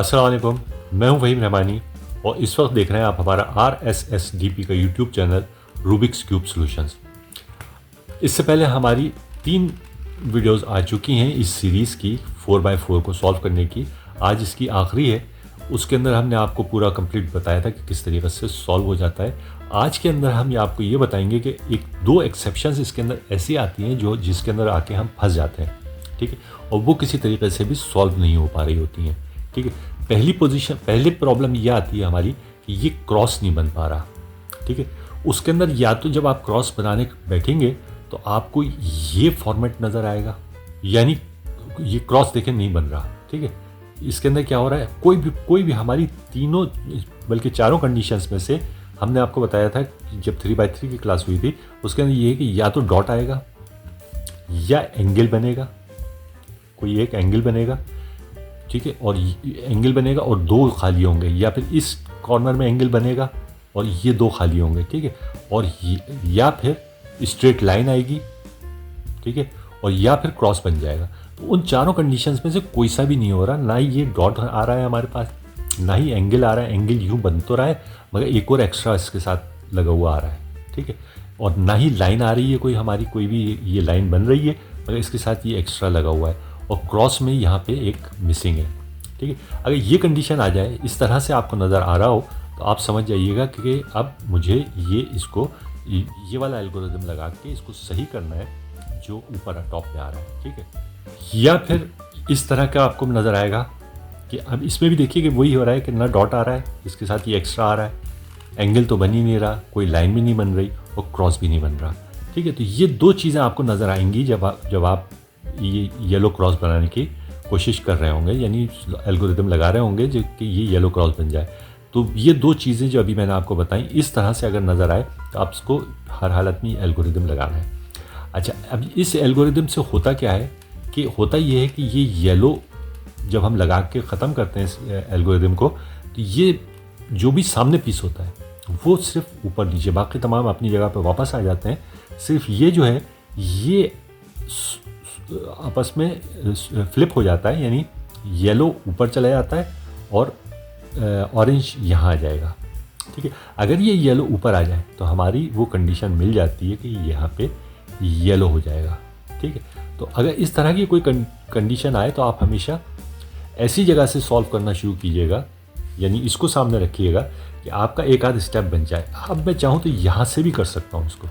अस्सलाम वालेकुम, मैं हूं वहीम रहमानी और इस वक्त देख रहे हैं आप हमारा RSSDP का YouTube channel Rubik's cube solutions. इससे पहले हमारी 3 वीडियोस आ चुकी हैं इस सीरीज़ की 4x4 को सॉल्व करने की। आज इसकी आखिरी है। उसके अंदर हमने आपको पूरा कंप्लीट बताया था कि किस तरीके से सॉल्व हो जाता है। आज के अंदर हम आपको ये बताएंगे कि 1-2 एक्सेप्शंस इसके अंदर ऐसी आती हैं जो जिसके अंदर आके हम फंस जाते हैं, ठीक है, और वो किसी तरीके से भी सॉल्व नहीं हो पा रही होती हैं, ठीक है। पहली प्रॉब्लम ये आती है हमारी कि ये क्रॉस नहीं बन पा रहा, ठीक है। उसके अंदर या तो जब आप क्रॉस बनाने बैठेंगे तो आपको ये फॉर्मेट नज़र आएगा, यानी ये क्रॉस देखें नहीं बन रहा, ठीक है। इसके अंदर क्या हो रहा है, कोई भी हमारी तीनों बल्कि चारों कंडीशंस में से हमने आपको बताया था कि जब 3x3 की क्लास हुई थी उसके अंदर ये है कि या तो डॉट आएगा या एंगल बनेगा, कोई एक एंगल बनेगा, ठीक है, और एंगल बनेगा और 2 खाली होंगे, या फिर इस कॉर्नर में एंगल बनेगा और ये 2 खाली होंगे, ठीक है, और या फिर स्ट्रेट लाइन आएगी, ठीक है, और या फिर क्रॉस बन जाएगा। तो उन चारों कंडीशंस में से कोई सा भी नहीं हो रहा, ना ही ये डॉट आ रहा है हमारे पास, ना ही एंगल आ रहा है। एंगल यूँ बन तो रहा है मगर एक और एक्स्ट्रा इसके साथ लगा हुआ आ रहा है, ठीक है, और ना ही लाइन आ रही है कोई हमारी, कोई भी ये लाइन बन रही है मगर इसके साथ ये एक्स्ट्रा लगा हुआ है, और क्रॉस में यहाँ पे एक मिसिंग है, ठीक है। अगर ये कंडीशन आ जाए, इस तरह से आपको नज़र आ रहा हो, तो आप समझ जाइएगा कि अब मुझे ये वाला एल्गोरिदम लगा के इसको सही करना है जो ऊपर टॉप पे आ रहा है, ठीक है। या फिर इस तरह का आपको नज़र आएगा कि अब इसमें भी देखिए कि वही हो रहा है कि ना डॉट आ रहा है, इसके साथ ये एक्स्ट्रा आ रहा है, एंगल तो बन ही नहीं रहा, कोई लाइन भी नहीं बन रही और क्रॉस भी नहीं बन रहा, ठीक है। तो ये 2 चीज़ें आपको नज़र आएंगी जब आप ये येलो क्रॉस बनाने की कोशिश कर रहे होंगे, यानी एल्गोरिदम लगा रहे होंगे जो कि ये येलो क्रॉस बन जाए। तो ये 2 चीज़ें जो अभी मैंने आपको बताई, इस तरह से अगर नज़र आए तो आप इसको हर हालत में एल्गोरिदम लगाना है। अच्छा, अब इस एल्गोरिदम से होता क्या है कि होता ये है कि ये येलो जब हम लगा के ख़त्म करते हैं इस एल्गोरिदम को, तो ये जो भी सामने पीस होता है वो सिर्फ ऊपर नीचे, बाकी तमाम अपनी जगह पर वापस आ जाते हैं। सिर्फ ये जो है ये आपस में फ्लिप हो जाता है, यानी येलो ऊपर चला जाता है और ऑरेंज यहाँ आ जाएगा, ठीक है। अगर ये येलो ऊपर आ जाए तो हमारी वो कंडीशन मिल जाती है कि यहाँ पे येलो हो जाएगा, ठीक है। तो अगर इस तरह की कोई कंडीशन आए तो आप हमेशा ऐसी जगह से सॉल्व करना शुरू कीजिएगा, यानी इसको सामने रखिएगा कि आपका एक आध स्टेप बन जाए। अब मैं चाहूँ तो यहाँ से भी कर सकता हूँ इसको,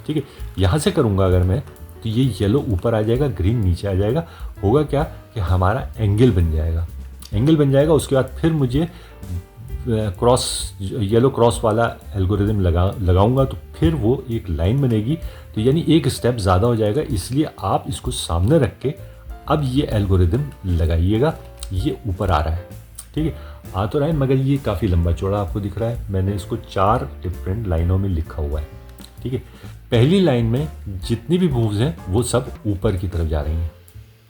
ठीक है। यहाँ से करूँगा अगर मैं, तो ये येलो ऊपर आ जाएगा, ग्रीन नीचे आ जाएगा। होगा क्या कि हमारा एंगल बन जाएगा। उसके बाद फिर मुझे येलो क्रॉस वाला एल्गोरिदम लगाऊंगा तो फिर वो एक लाइन बनेगी, तो यानी एक स्टेप ज़्यादा हो जाएगा। इसलिए आप इसको सामने रख के अब ये एल्गोरिदम लगाइएगा। ये ऊपर आ रहा है, ठीक है, आ तो रहा है मगर ये काफ़ी लंबा चौड़ा आपको दिख रहा है। मैंने इसको 4 डिफरेंट लाइनों में लिखा हुआ है, ठीक है। पहली लाइन में जितनी भी मूव्स हैं वो सब ऊपर की तरफ जा रही हैं,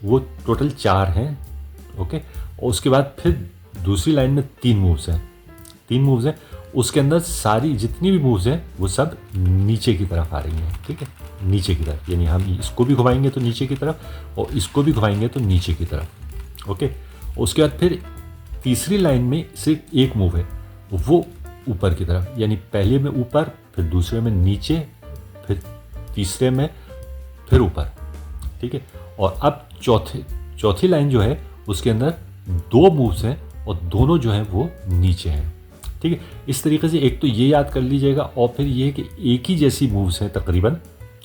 वो टोटल 4 हैं, ओके। और उसके बाद फिर दूसरी लाइन में 3 मूव्स हैं। उसके अंदर सारी जितनी भी मूव्स हैं वो सब नीचे की तरफ आ रही हैं, ठीक है, नीचे की तरफ, यानी हम इसको भी घुमाएंगे तो नीचे की तरफ और इसको भी घुमाएंगे तो नीचे की तरफ, ओके। उसके बाद फिर तीसरी लाइन में सिर्फ एक मूव है, वो ऊपर की तरफ, यानी पहले में ऊपर, फिर दूसरे में नीचे, फिर तीसरे में फिर ऊपर, ठीक है। और अब चौथी लाइन जो है उसके अंदर 2 मूव्स हैं और दोनों जो हैं वो नीचे हैं, ठीक है। इस तरीके से एक तो ये याद कर लीजिएगा, और फिर ये कि एक ही जैसी मूव्स हैं तकरीबन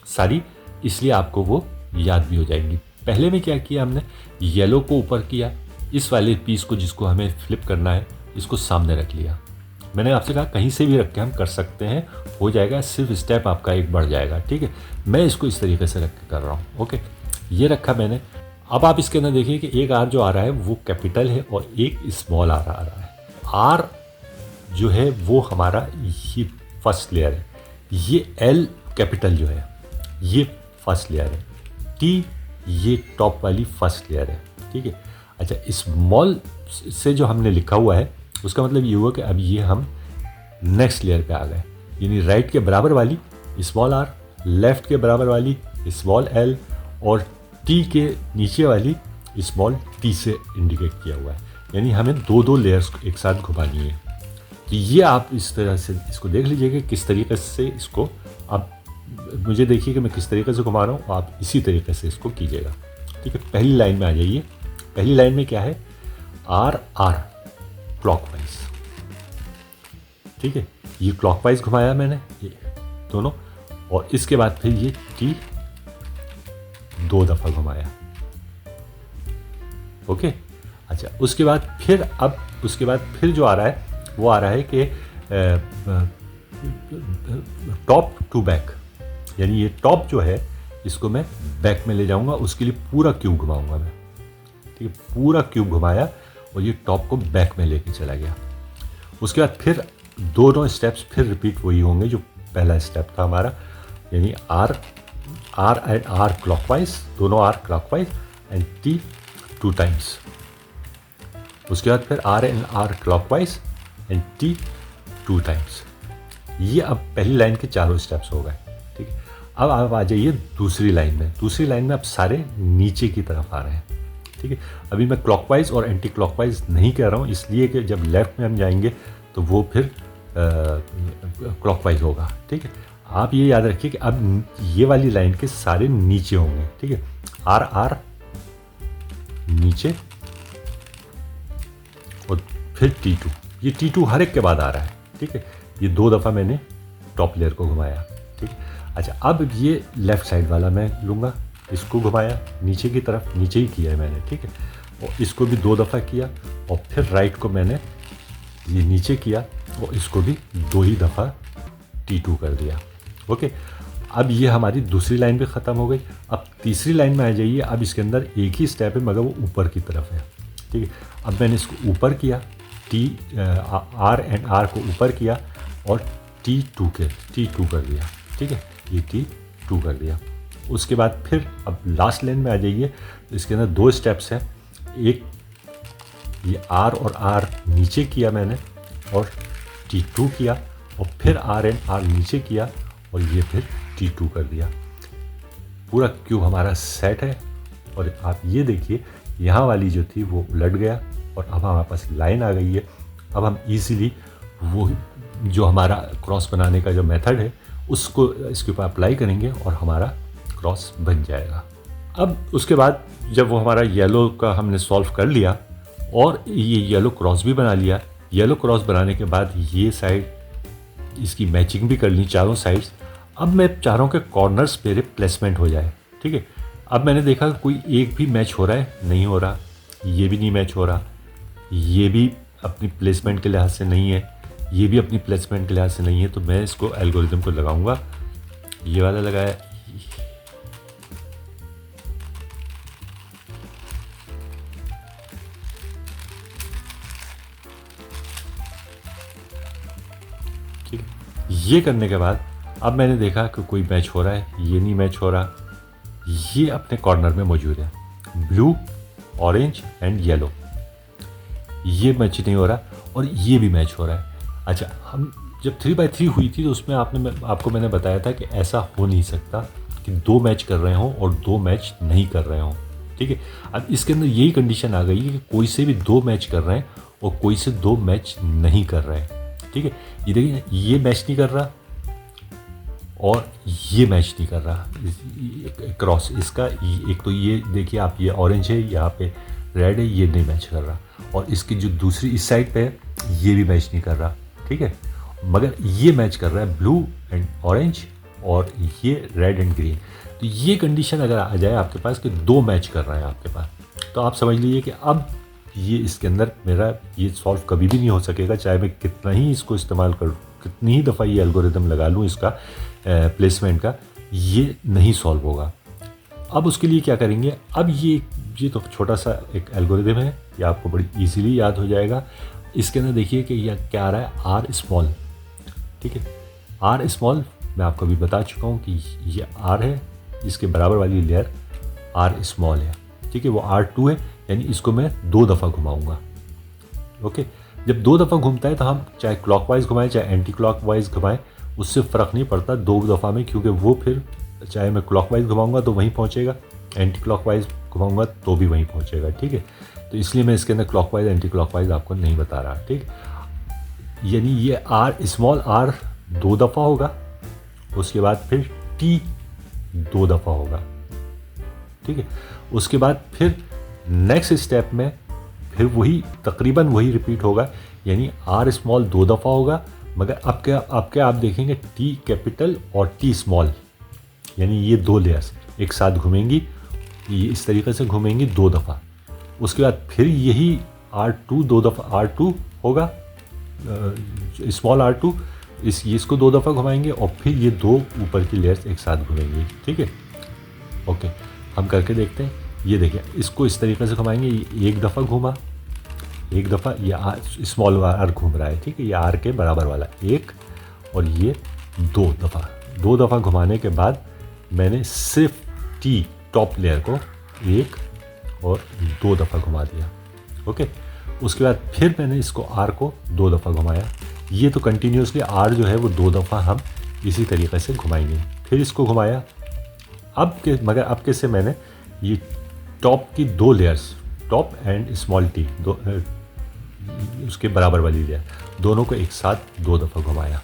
सारी, इसलिए आपको वो याद भी हो जाएंगी। पहले में क्या किया हमने, येलो को ऊपर किया, इस वाले पीस को जिसको हमें फ्लिप करना है इसको सामने रख लिया। मैंने आपसे कहा कहीं से भी रख के हम कर सकते हैं, हो जाएगा, सिर्फ स्टेप आपका एक बढ़ जाएगा, ठीक है। मैं इसको इस तरीके से रख के कर रहा हूँ, ओके। ये रखा मैंने। अब आप इसके अंदर देखिए कि एक आर जो आ रहा है वो कैपिटल है और एक स्मॉल आर आ रहा है। आर जो है वो हमारा ये फर्स्ट लेयर है, ये एल कैपिटल जो है ये फर्स्ट लेयर है, टी ये टॉप वाली फर्स्ट लेयर है, ठीक है। अच्छा, स्मॉल से जो हमने लिखा हुआ है उसका मतलब ये हुआ कि अब ये हम नेक्स्ट लेयर पे आ गए, यानी राइट के बराबर वाली स्मॉल आर, लेफ्ट के बराबर वाली स्मॉल एल और टी के नीचे वाली स्मॉल टी से इंडिकेट किया हुआ है। यानी हमें दो दो लेयर्स एक साथ घुमानी है। तो ये आप इस तरह से इसको देख लीजिए कि किस तरीके से इसको आप, मुझे देखिए कि मैं किस तरीके से घुमा रहा हूँ, आप इसी तरीके से इसको कीजिएगा। ठीक है, पहली लाइन में आ जाइए। पहली लाइन में क्या है, आर आर क्लॉकवाइज। ठीक है, ये क्लॉकवाइज घुमाया मैंने ये दोनों, और इसके बाद फिर ये टी 2 दफ़ा घुमाया। ओके, अच्छा उसके बाद फिर उसके बाद फिर जो आ रहा है वो आ रहा है कि टॉप टू बैक, यानी ये टॉप जो है इसको मैं बैक में ले जाऊंगा, उसके लिए पूरा क्यूब घुमाऊंगा मैं। ठीक है, पूरा क्यूब घुमाया और ये टॉप को बैक में लेके चला गया। उसके बाद फिर दोनों स्टेप्स फिर रिपीट वही होंगे जो पहला स्टेप था हमारा, यानी आर एंड आर क्लॉकवाइज, दोनों R clockwise and T 2 times. उसके बाद फिर R and R clockwise and T 2 times. ये अब पहली लाइन के चारों स्टेप्स हो गए। ठीक है, अब आप आ जाइए दूसरी लाइन में। दूसरी लाइन में अब सारे नीचे की तरफ आ रहे हैं। ठीक है, अभी मैं क्लॉकवाइज और एंटी क्लॉकवाइज नहीं कह रहा हूँ, इसलिए कि जब लेफ्ट में हम जाएंगे तो वो फिर क्लॉकवाइज होगा। ठीक है, आप ये याद रखिए कि अब ये वाली लाइन के सारे नीचे होंगे। ठीक है, आर आर नीचे और फिर T2, ये T2 हर एक के बाद आ रहा है। ठीक है, ये 2 दफ़ा मैंने टॉप लेयर को घुमाया। ठीक है, अच्छा अब ये लेफ़्ट साइड वाला मैं लूँगा, इसको घुमाया नीचे की तरफ, नीचे ही किया है मैंने। ठीक है, और इसको भी 2 दफ़ा किया और फिर राइट को मैंने ये नीचे किया और इसको भी 2 ही दफ़ा T2 कर दिया। ओके, अब ये हमारी दूसरी लाइन भी ख़त्म हो गई। अब तीसरी लाइन में आ जाइए। अब इसके अंदर एक ही स्टेप है मगर वो ऊपर की तरफ है। ठीक है, अब मैंने इसको ऊपर किया, आर एंड आर को ऊपर किया और T2 कर दिया। ठीक है, ये T2 कर दिया। उसके बाद फिर अब लास्ट लाइन में आ जाइए। इसके अंदर 2 स्टेप्स हैं, एक ये आर और आर नीचे किया मैंने और T2 किया और फिर आर एंड आर नीचे किया और ये फिर T2 कर दिया। पूरा क्यूब हमारा सेट है। और आप ये देखिए यहाँ वाली जो थी वो उलट गया और अब हमारे पास लाइन आ गई है। अब हम इजीली वो जो हमारा क्रॉस बनाने का जो मेथड है उसको इसके ऊपर अप्लाई करेंगे और हमारा क्रॉस बन जाएगा। अब उसके बाद जब वो हमारा येलो का हमने सॉल्व कर लिया और ये येलो क्रॉस भी बना लिया, येलो क्रॉस बनाने के बाद ये साइड इसकी मैचिंग भी कर ली चारों साइड्स। अब मैं चारों के कॉर्नर्स मेरे प्लेसमेंट हो जाए। ठीक है, अब मैंने देखा कोई एक भी मैच हो रहा है, नहीं हो रहा, ये भी नहीं मैच हो रहा, ये भी अपनी प्लेसमेंट के लिहाज से नहीं है, ये भी अपनी प्लेसमेंट के लिहाज से नहीं है। तो मैं इसको एल्गोरिदम को लगाऊंगा, ये वाला लगाया, ठीक है। ये करने के बाद अब मैंने देखा कि कोई मैच हो रहा है, ये नहीं मैच हो रहा, ये अपने कॉर्नर में मौजूद है, ब्लू ऑरेंज एंड येलो, ये मैच नहीं हो रहा और ये भी मैच हो रहा है। अच्छा, हम जब 3x3 हुई थी तो उसमें आपको मैंने बताया था कि ऐसा हो नहीं सकता कि 2 मैच कर रहे हों और 2 मैच नहीं कर रहे हों। ठीक है, अब इसके अंदर यही कंडीशन आ गई है कि कोई से भी 2 मैच कर रहे हैं और कोई से 2 मैच नहीं कर रहे हैं। ठीक है, ये देखिए ये मैच नहीं कर रहा और ये मैच नहीं कर रहा क्रॉस इसका। एक तो ये देखिए आप, ये ऑरेंज है, यहाँ पे रेड है, ये नहीं मैच कर रहा और इसकी जो दूसरी इस साइड पे है ये भी मैच नहीं कर रहा। ठीक है, मगर ये मैच कर रहा है ब्लू एंड ऑरेंज और ये रेड एंड ग्रीन। तो ये कंडीशन अगर आ जाए आपके पास कि 2 मैच कर रहा है आपके पास, तो आप समझ लीजिए कि अब ये इसके अंदर मेरा ये सॉल्व कभी भी नहीं हो सकेगा, चाहे मैं कितना ही इसको इस्तेमाल करूँ, कितनी ही दफ़ा ये एल्गोरिदम लगा लूँ इसका प्लेसमेंट का, ये नहीं सॉल्व होगा। अब उसके लिए क्या करेंगे, अब ये तो छोटा सा एक एल्गोरिदम है, ये आपको बड़ी इजीली याद हो जाएगा। इसके अंदर देखिए कि यह क्या आ रहा है, आर स्मॉल। ठीक है, आर स्मॉल मैं आपको अभी बता चुका हूँ कि ये आर है, इसके बराबर वाली लेयर आर स्मॉल है। ठीक है, वो R2 है, यानी इसको मैं 2 दफ़ा घुमाऊँगा। ओके, जब 2 दफ़ा घूमता है तो हम चाहे क्लॉकवाइज घुमाएं चाहे एंटी क्लॉकवाइज घुमाएं, उससे फ़र्क नहीं पड़ता 2 दफ़ा में, क्योंकि वो फिर चाहे मैं क्लॉकवाइज घुमाऊंगा तो वहीं पहुंचेगा, एंटी क्लॉकवाइज घुमाऊंगा तो भी वहीं पहुंचेगा। ठीक है, तो इसलिए मैं इसके अंदर क्लॉकवाइज एंटी क्लॉकवाइज आपको नहीं बता रहा, ठीक। यानी ये आर, स्मॉल आर 2 दफ़ा होगा, उसके बाद फिर टी 2 दफ़ा होगा, ठीक है। उसके बाद फिर नेक्स्ट स्टेप में फिर वही तकरीबन वही रिपीट होगा, यानी आर स्मॉल 2 दफ़ा होगा, मगर अब क्या आप देखेंगे टी कैपिटल और टी स्मॉल, यानी ये 2 लेयर्स एक साथ घूमेंगी, ये इस तरीके से घूमेंगी 2 दफ़ा। उसके बाद फिर यही R2 2 दफ़ा R2 होगा, स्मॉल R2, इसको 2 दफ़ा घुमाएंगे और फिर ये 2 ऊपर की लेयर्स एक साथ घूमेंगी, ठीक है। ओके, हम करके देखते हैं। ये देखिए, इसको इस तरीके से घुमाएंगे, ये 1 दफ़ा घूमा, 1 दफ़ा ये स्मॉल आर घूम रहा है, ठीक है, ये आर के बराबर वाला 1, और ये 2 दफ़ा घुमाने के बाद मैंने सिर्फ टी टॉप लेयर को 1 और 2 दफ़ा घुमा दिया, ओके। उसके बाद फिर मैंने इसको आर को 2 दफ़ा घुमाया। ये तो कंटिन्यूसली आर जो है वो 2 दफ़ा हम इसी तरीके से घुमाएंगे। फिर इसको घुमाया, मगर अब कैसे मैंने ये टॉप की 2 layers, top and small T, उसके बराबर वाली लेयर, दोनों को एक साथ 2 दफ़ा घुमाया,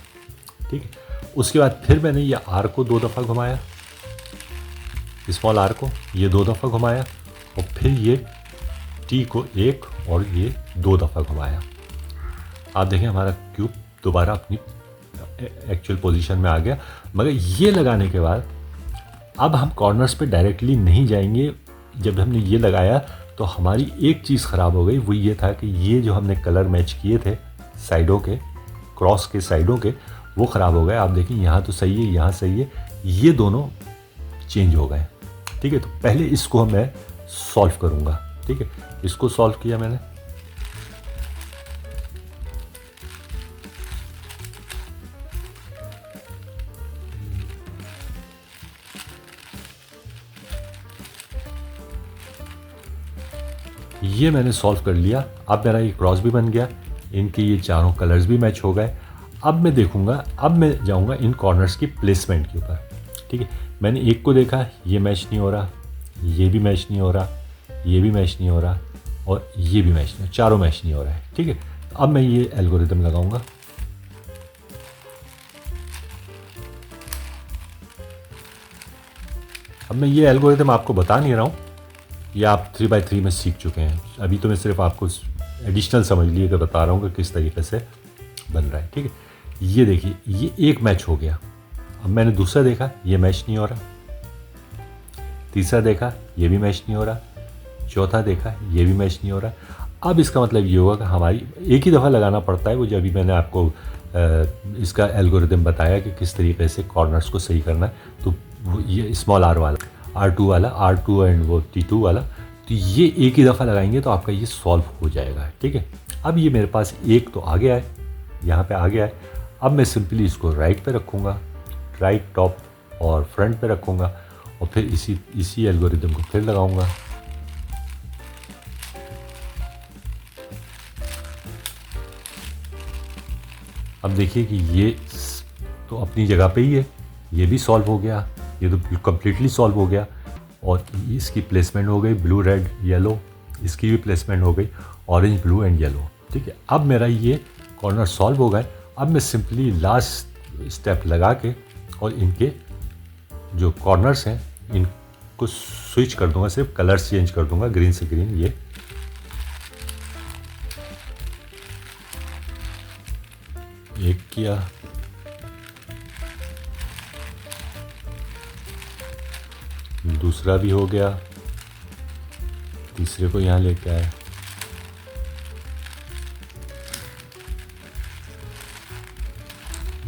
ठीक है। उसके बाद फिर मैंने ये आर को 2 दफ़ा घुमाया, स्मॉल आर को ये 2 दफ़ा घुमाया, और फिर ये टी को 1 और ये 2 दफ़ा घुमाया। आप देखें हमारा क्यूब दोबारा अपनी एक्चुअल पोजीशन में आ गया। मगर ये लगाने के बाद अब हम कॉर्नर्स पे डायरेक्टली नहीं जाएंगे। जब हमने ये लगाया तो हमारी एक चीज़ ख़राब हो गई, वो ये था कि ये जो हमने कलर मैच किए थे साइडों के, क्रॉस के साइडों के, वो ख़राब हो गए। आप देखिए यहाँ तो सही है, यहाँ सही है, ये दोनों चेंज हो गए, ठीक है। तो पहले इसको मैं सॉल्व करूँगा, ठीक है। इसको सॉल्व किया मैंने, ये मैंने सॉल्व कर लिया। अब मेरा ये क्रॉस भी बन गया, इनके ये चारों कलर्स भी मैच हो गए। अब मैं देखूंगा, अब मैं जाऊंगा इन कॉर्नर्स की प्लेसमेंट के ऊपर, ठीक है। मैंने एक को देखा, ये मैच नहीं हो रहा, ये भी मैच नहीं हो रहा, ये भी मैच नहीं हो रहा, और ये भी मैच नहीं, चारों मैच नहीं हो रहा है, ठीक है। तो अब मैं ये एल्गोरिदम लगाऊंगा। अब मैं ये एल्गोरिदम आपको बता नहीं रहा हूँ, ये आप 3x3 में सीख चुके हैं। अभी तो मैं सिर्फ आपको एडिशनल समझ लिए कि बता रहा हूँ कि किस तरीके से बन रहा है, ठीक है। ये देखिए, ये एक मैच हो गया। अब मैंने दूसरा देखा, ये मैच नहीं हो रहा, तीसरा देखा, ये भी मैच नहीं हो रहा, चौथा देखा, ये भी मैच नहीं हो रहा। अब इसका मतलब ये होगा कि हमारी एक ही दफ़ा लगाना पड़ता है, वो जो अभी मैंने आपको इसका एल्गोरिदम बताया कि किस तरीके से कॉर्नर्स को सही करना है। तो ये स्मॉल आर वाला, R2 वाला, R2 एंड वो T2 वाला, तो ये एक ही दफ़ा लगाएंगे तो आपका ये सॉल्व हो जाएगा, ठीक है। अब ये मेरे पास एक तो आ गया है, यहाँ पे आ गया है। अब मैं सिंपली इसको राइट पे रखूँगा, राइट टॉप और फ्रंट पे रखूँगा, और फिर इसी एल्गोरिदम को फिर लगाऊँगा। अब देखिए कि ये तो अपनी जगह पे ही है, ये भी सॉल्व हो गया, ये तो कम्प्लीटली सॉल्व हो गया। और इसकी प्लेसमेंट हो गई ब्लू रेड येलो, इसकी भी प्लेसमेंट हो गई ऑरेंज ब्लू एंड येलो, ठीक है। अब मेरा ये कॉर्नर सॉल्व हो गए। अब मैं सिंपली लास्ट स्टेप लगा के और इनके जो कॉर्नर्स हैं इनको स्विच कर दूंगा, सिर्फ कलर्स चेंज कर दूंगा, ग्रीन से ग्रीन, ये एक किया, दूसरा भी हो गया, तीसरे को यहाँ लेके आए,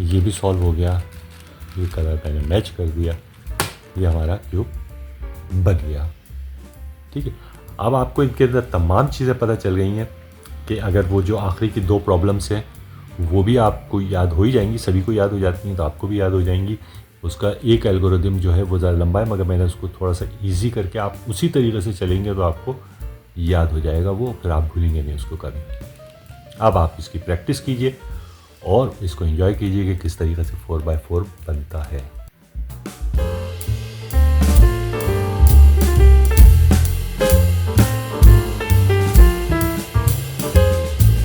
ये भी सॉल्व हो गया, ये कलर मैंने मैच कर दिया, ये हमारा क्यूब बन गया, ठीक है। अब आपको इनके अंदर तमाम चीज़ें पता चल गई हैं कि अगर वो जो आखिरी की 2 प्रॉब्लम्स हैं वो भी आपको याद हो ही जाएंगी, सभी को याद हो जाती हैं तो आपको भी याद हो जाएंगी। उसका एक एल्गोरिदम जो है वो ज़रा लंबा है, मगर मैंने उसको थोड़ा सा इजी करके, आप उसी तरीके से चलेंगे तो आपको याद हो जाएगा वो, फिर आप भूलेंगे नहीं उसको कभी। अब आप इसकी प्रैक्टिस कीजिए और इसको एंजॉय कीजिए कि किस तरीके से 4x4 बनता है।